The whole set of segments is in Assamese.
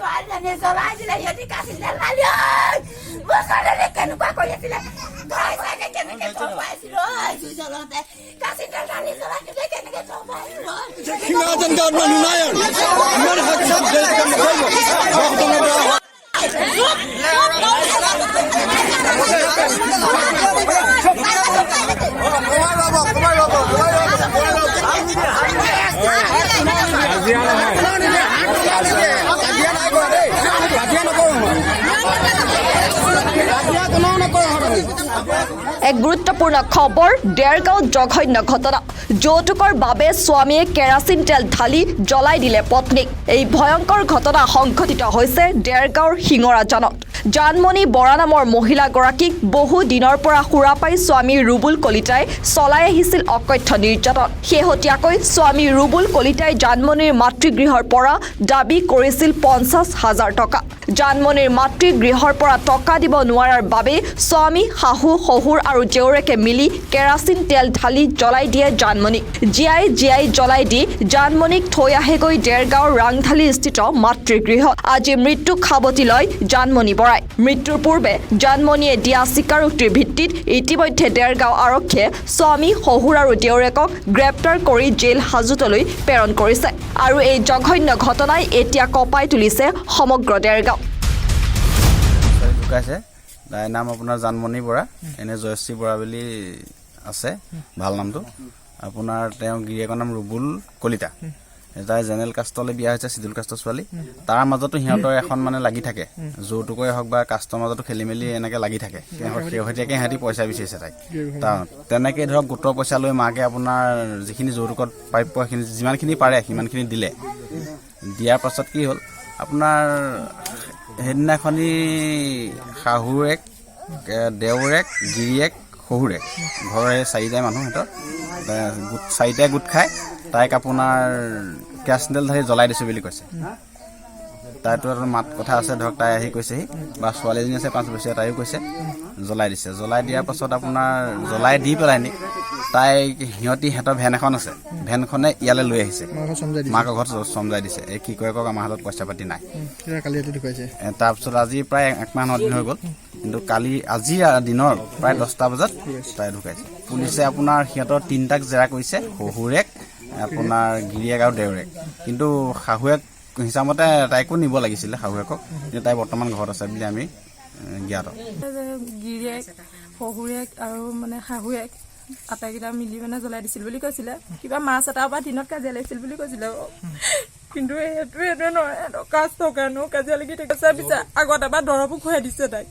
ছোৱালীজনী জ্বলাই দিলে সিহঁতি কাচিলে লালি মোৰ ছোৱালীজনী কেনেকুৱা কৰি আছিলে তই চাগে কেনেকে গম পাইছিলো জুই জ্বলাওঁতে কাচিলে লালি জ্বলাই দিলে কেনেকে গম পাইছিলো সিংহাজন গাঁৱত মানুহ নাই আৰু ইমান সাক্ষাৎ এক গুৰুত্বপূৰ্ণ খবৰ ডেৰগাঁৱত জঘন্য ঘটনা যৌতুকৰ বাবে স্বামীয়ে কেৰাচিন তেল ঢালি জ্বলাই দিলে পত্নীক এই ভয়ংকৰ ঘটনা সংঘটিত হৈছে ডেৰগাঁৱৰ শিঙৰাজানত জানমণি বৰা নামৰ মহিলাগৰাকীক বহু দিনৰ পৰা সুৰা পাই স্বামী ৰুবুল কলিতাই চলাই আহিছিল অকথ্য নিৰ্যাতন শেহতীয়াকৈ স্বামী ৰুবুল কলিতাই জানমণিৰ মাতৃগৃহৰ পৰা দাবী কৰিছিল 50,000 টকা জানমণিৰ মাতৃগৃহৰ পৰা টকা দিব নোৱাৰাৰ বাবে স্বামী শাহু শহুৰ আৰু জেউৰেকে মিলি কেৰাচিন তেল ঢালি জ্বলাই দিয়ে জানমণিক জীয়াই জ্বলাই দি জানমণিক থৈ আহেগৈ ডেৰগাঁৱৰ ৰাংঢালি স্থিত মাতৃগৃহত আজি মৃত্যুক সাৱটি লয় জানমণি বৰাই মৃত্যুৰ পূৰ্বে জানমণিয়ে দিয়া স্বীকাৰোক্তিৰ ভিত্তিত ইতিমধ্যে ডেৰগাঁও আৰক্ষীয়ে স্বামী শহুৰ আৰু দেউৰেকক গ্ৰেপ্তাৰ কৰি জেল হাজতলৈ প্ৰেৰণ কৰিছে আৰু এই জঘন্য ঘটনাই এতিয়া কঁপাই তুলিছে সমগ্ৰ ডেৰগাঁও তাইৰ নাম আপোনাৰ জানমণি বৰা এনে জয়শ্ৰী বৰা বুলি আছে ভাল নামটো আপোনাৰ তেওঁ গিৰিয়েকৰ নাম ৰুবুল কলিতা তাই জেনেৰেল কাষ্টলৈ বিয়া হৈছে চিডুল কাষ্টৰ ছোৱালী তাৰ মাজতো সিহঁতৰ এখন মানে লাগি থাকে যৌতুকই হওক বা কাষ্টৰ মাজতো খেলি মেলি এনেকৈ লাগি থাকে শেহতীয়াকৈ সিহঁতি পইচা বিচাৰিছে তাইক তেনেকৈ ধৰক গোটৰ পইচা লৈ মাকে আপোনাৰ যিখিনি যৌতুকত প্ৰাপ্য সেইখিনি যিমানখিনি পাৰে সিমানখিনি দিলে দিয়াৰ পাছত কি হ'ল আপোনাৰ সেইদিনাখনি শাহুৰেক দেউৰেক গিৰিয়েক শহুৰেক ঘৰৰে চাৰিটাই মানুহ সিহঁতৰ চাৰিটাই গোট খাই তাইক আপোনাৰ কেৰাচিন তেল ঢালি জ্বলাই দিছোঁ বুলি কৈছে তাইতো এটা মাত কথা আছে ধৰক তাই আহি কৈছেহি বা ছোৱালীজনী আছে 5 বছৰীয়া তাইও কৈছে জ্বলাই দিছে জ্বলাই দিয়াৰ পাছত আপোনাৰ জ্বলাই দি পেলাই নি তাইক সিহঁতৰ ভেন এখন আছে ভেনখনে ইয়ালৈ লৈ আহিছে মাকৰ ঘৰত চমজাই দিছে এই কি কয় কওক আমাৰ হাতত পইচা পাতি নাই তাৰপিছত আজি প্ৰায় 1 মাহ 9 দিন হৈ গ'ল কিন্তু আজি দিনৰ প্ৰায় 10টা বজাত তাই ঢুকাইছে পুলিচে আপোনাৰ সিহঁতৰ 3টাক জেৰা কৰিছে শহুৰেক আপোনাৰ গিৰিয়েক আৰু দেউৰেক কিন্তু শাহুৱেক হিচাপমতে তাইকো নিব লাগিছিলে শাহুৱেকক কিন্তু তাই বৰ্তমান ঘৰত আছে বুলি আমি জ্ঞাত গিৰিয়েক শহুৰেক আৰু মানে শাহুৱেক আটাইকেইটা মিলি মানে জ্বলাই দিছিল বুলি কৈছিলে কিবা মাছ এটাৰ পৰা দিনত কাজিয়া লাগিছিল বুলি কৈছিলে কিন্তু এইটো নহয় কাষ্টৰ কাৰণেও কাজিয়া লাগি থাকিছে পিছে আগত এবাৰ দৰৱো খুৱাই দিছে তাইক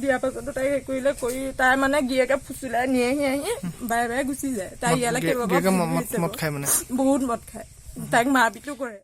দিয়াৰ পাছতো তাইক হেৰি কৰিলে কৰি তাই মানে গিৰিয়েকে ফুচুলাই নিয়েহি আহি বাৰে বাৰে গুচি যায় তাই ইয়ালৈ বহুত মদ খায় তাইক মাৰপিটো কৰে